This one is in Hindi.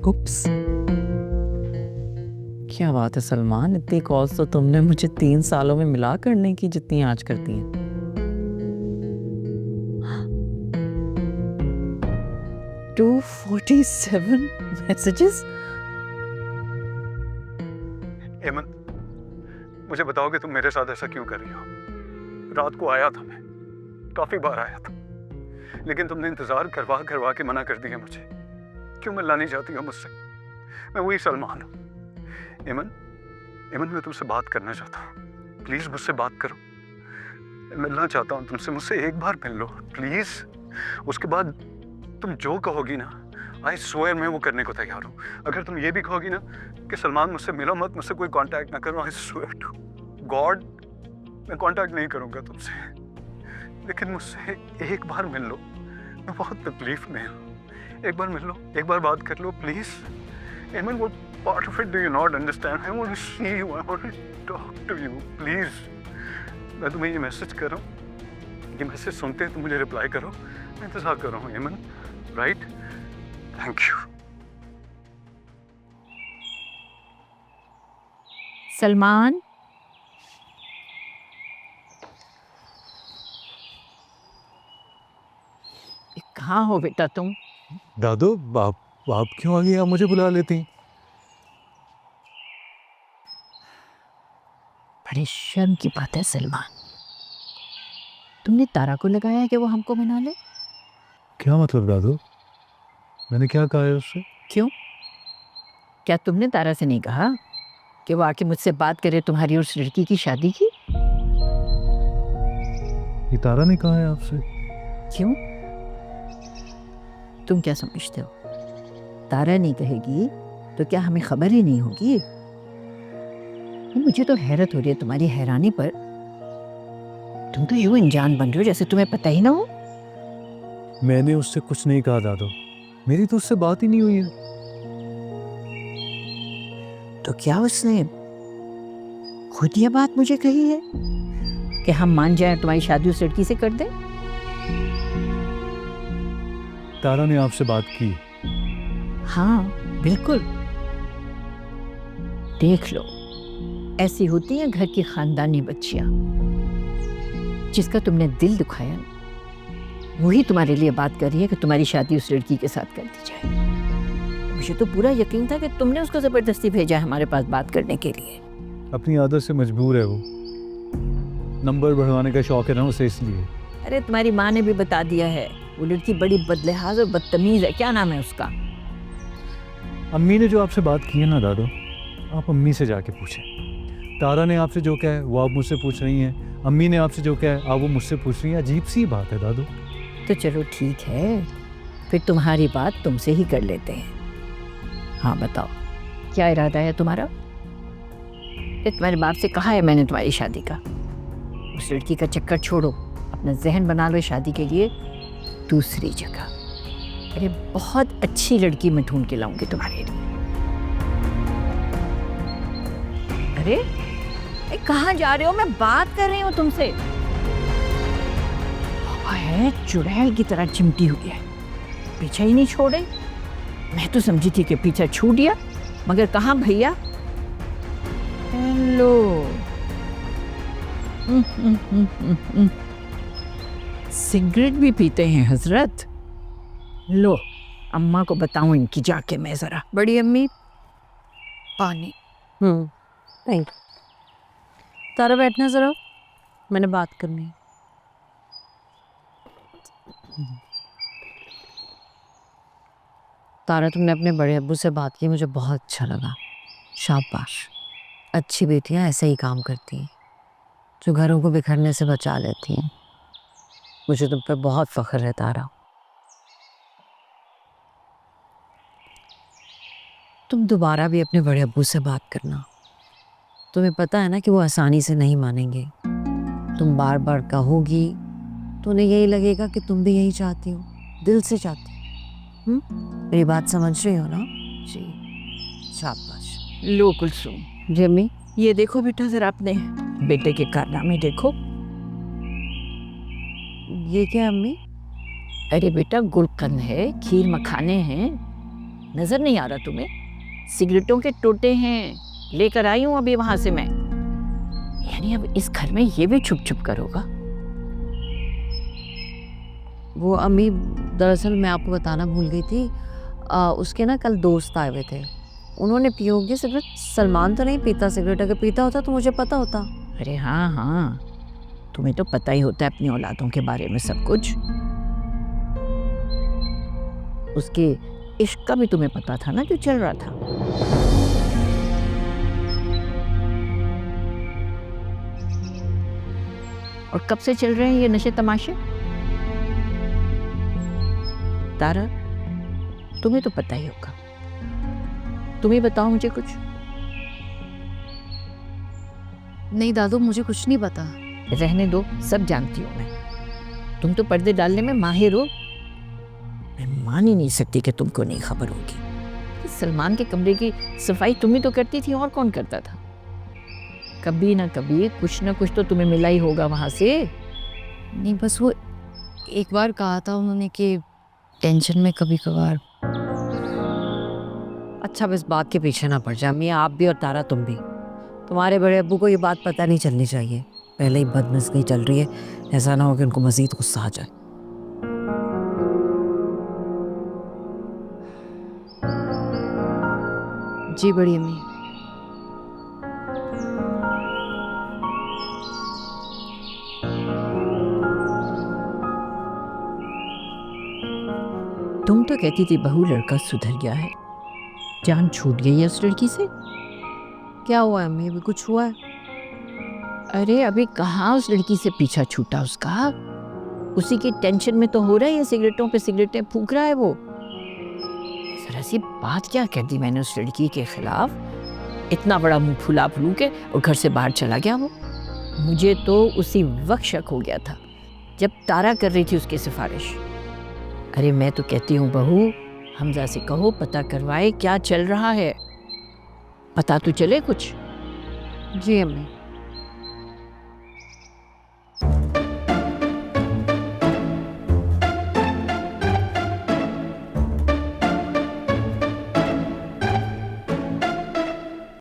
उप्स, क्या बात है सलमान, इतनी कॉल्स तो तुमने मुझे 3 सालों में मिला करने की जितनी आज करती हैं। 247 मैसेजेस। एमन, मुझे बताओ कि तुम मेरे साथ ऐसा क्यों कर रही हो? रात को आया था मैं, काफी बार आया था, लेकिन तुमने इंतजार करवा करवा के मना कर दिया मुझे। क्यों मिलना नहीं चाहती हो मुझसे? मैं वही सलमान हूँ। एमन, मैं तुमसे बात करना चाहता हूँ, प्लीज मुझसे बात करो। मैं मिलना चाहता हूँ तुमसे, मुझसे एक बार मिल लो प्लीज। उसके बाद तुम जो कहोगी ना, आई स्वेयर मैं वो करने को तैयार हूँ। अगर तुम ये भी कहोगी ना कि सलमान मुझसे मिलो मत, मुझसे कोई कांटेक्ट ना करो, आई स्वेयर टू गॉड मैं कांटेक्ट नहीं करूँगा तुमसे। लेकिन मुझसे एक बार मिल लो, मैं बहुत तकलीफ में हूँ। एक बार मिल लो, एक बार बात कर लो प्लीज। एमन, what part of it do you not understand? I want to see you, I want to talk to you, please. मैं तुम्हें ये मैसेज कर रहा हूँ, ये मैसेज सुनते हैं तो मुझे रिप्लाई करो, मैं इंतजार कर रहा हूँ एमन, राइट? Thank you. सलमान, कहाँ हो बेटा तुम? दादू, आप क्यों आ गई? आप मुझे बुला लेती। बड़ी शर्म की बात है सलमान, तुमने तारा को लगाया है कि वो हमको मना ले? क्या मतलब दादू? मैंने क्या कहा है उससे? क्यों, क्या तुमने तारा से नहीं कहा कि वो आके मुझसे बात करे तुम्हारी और उस लड़की की शादी की? ये तारा ने कहा है आपसे? क्यों, तुम क्या समझते हो, तारा नहीं कहेगी तो क्या हमें खबर ही नहीं होगी? मुझे तो हैरत हो रही है तुम्हारी हैरानी पर। तुम तो यूं अनजान बन रहे हो जैसे तुम्हें पता ही ना हो। मैंने उससे कुछ नहीं कहा दादू, मेरी तो उससे बात ही नहीं हुई है। तो क्या उसने खुद ये बात मुझे कही है कि हम मान जाएं तुम्हारी शादी उस लड़की से कर दें? तारा ने आपसे बात की? हाँ बिल्कुल, देख लो, ऐसी होती हैं घर की खानदानी बच्चियां। जिसका तुमने दिल दुखाया वही तुम्हारे लिए बात कर रही है कि तुम्हारी शादी उस लड़की के साथ कर दी जाए। मुझे तो पूरा यकीन था कि तुमने उसको जबरदस्ती भेजा है हमारे पास बात करने के लिए। अपनी आदत से मजबूर है वो, नंबर बढ़वाने का शौक है ना उसे, इसलिए। अरे तुम्हारी माँ ने भी बता दिया है, वो लड़की बड़ी बदलिहाज और बदतमीज है। क्या नाम है उसका? अम्मी ने जो आपसे बात की है ना दादू, आप अम्मी से जाके पूछें। तारा ने आपसे जो कहा है वो आप मुझसे पूछ रही हैं, अम्मी ने आपसे जो कहा है आप वो मुझसे पूछ रही हैं। अजीब सी बात है दादू। तो चलो ठीक है, फिर तुम्हारी बात तुमसे ही कर लेते हैं। हाँ बताओ, क्या इरादा है तुम्हारा? ये तुम्हारे बाप से कहा है मैंने तुम्हारी शादी का? उस लड़की का चक्कर छोड़ो, अपना जहन बना लो शादी के लिए दूसरी जगह। अरे बहुत अच्छी लड़की मैं ढूंढ के लाऊंगी तुम्हारे लिए। अरे कहाँ जा रहे हो? मैं बात कर रही हूँ तुमसे। है चुड़ैल की तरह चिमटी हुई है, पीछे ही नहीं छोड़े। मैं तो समझी थी कि पीछा छूट गया, मगर कहाँ भैया। हेलो। सिगरेट भी पीते हैं हजरत। लो अम्मा को बताऊं इनकी जाके मैं जरा। बड़ी अम्मी पानी। Thank you. तारा बैठना ज़रा, मैंने बात करनी है। तारा, तुमने अपने बड़े अब्बू से बात की, मुझे बहुत अच्छा लगा। शाबाश, अच्छी बेटियां ऐसे ही काम करती हैं, जो घरों को बिखरने से बचा लेती हैं। मुझे तुम पर बहुत फख्र है तारा। तुम दोबारा भी अपने बड़े अब्बू से बात करना। तुम्हें पता है ना कि वो आसानी से नहीं मानेंगे। तुम बार बार कहोगी तो उन्हें यही लगेगा कि तुम भी यही चाहती हो, दिल से चाहती हो। मेरी बात समझ रही हो ना? जी, शाबाश। लो कुलसुम, जी अम्मी। ये देखो बेटा जरा अपने बेटे के कारनामे देखो। ये क्या अम्मी? अरे बेटा गुलकंद है, खीर मखाने हैं, नजर नहीं आ रहा तुम्हें? सिगरेटों के टोटे हैं, लेकर आई हूं अभी वहां से मैं। यानी अब इस घर में ये भी छुप छुप कर होगा। वो अम्मी, दरअसल मैं आपको बताना भूल गई थी, उसके ना कल दोस्त आए हुए थे। उन्होंने पी होगी सिगरेट। सलमान तो नहीं पीता सिगरेट, अगर पीता होता तो मुझे पता होता। अरे हाँ हाँ, तुम्हें तो पता ही होता है अपनी औलादों के बारे में सब कुछ। उसके इश्क का भी तुम्हें पता था ना जो चल रहा था। और कब से चल रहे हैं ये नशे तमाशे? तारा, तुम्हें तो पता ही होगा। तुम ही बताओ मुझे कुछ। नहीं दादू, मुझे कुछ नहीं पता। रहने दो, सब जानती हूँ मैं। तुम तो पर्दे डालने में माहिर हो। मैं मान ही नहीं सकती कि तुमको नहीं खबर होगी। सलमान के कमरे की सफाई तुम ही तो करती थी, और कौन करता था? कभी ना कभी कुछ ना कुछ तो तुम्हें मिला ही होगा वहां से। नहीं, बस वो एक बार कहा था उन्होंने कि टेंशन में कभी कभार। अच्छा, बस बात के पीछे ना पड़ जाए अम्मी, आप भी और तारा तुम भी। तुम्हारे बड़े अब्बू को ये बात पता नहीं चलनी चाहिए। पहले ही बदमज़गी चल रही है, ऐसा ना हो कि उनको मज़ीद गुस्सा आ जाए। जी बड़ी अम्मी। तुम तो कहती थी बहू लड़का सुधर गया है, जान छूट गई है उस लड़की से। क्या हुआ है अम्मी? अभी कुछ हुआ है? अरे अभी कहाँ उस लड़की से पीछा छूटा उसका। उसी की टेंशन में तो हो रहा है, ये सिगरेटों पे सिगरेटें फूंक रहा है वो। जरा सी बात क्या कर दी मैंने उस लड़की के खिलाफ, इतना बड़ा मुंह फुला फुलू के, और घर से बाहर चला गया वो। मुझे तो उसी वक्त शक हो गया था जब तारा कर रही थी उसकी सिफारिश। अरे मैं तो कहती हूँ बहू, हमजा से कहो पता करवाए क्या चल रहा है, पता तो चले कुछ। जी अम्मी।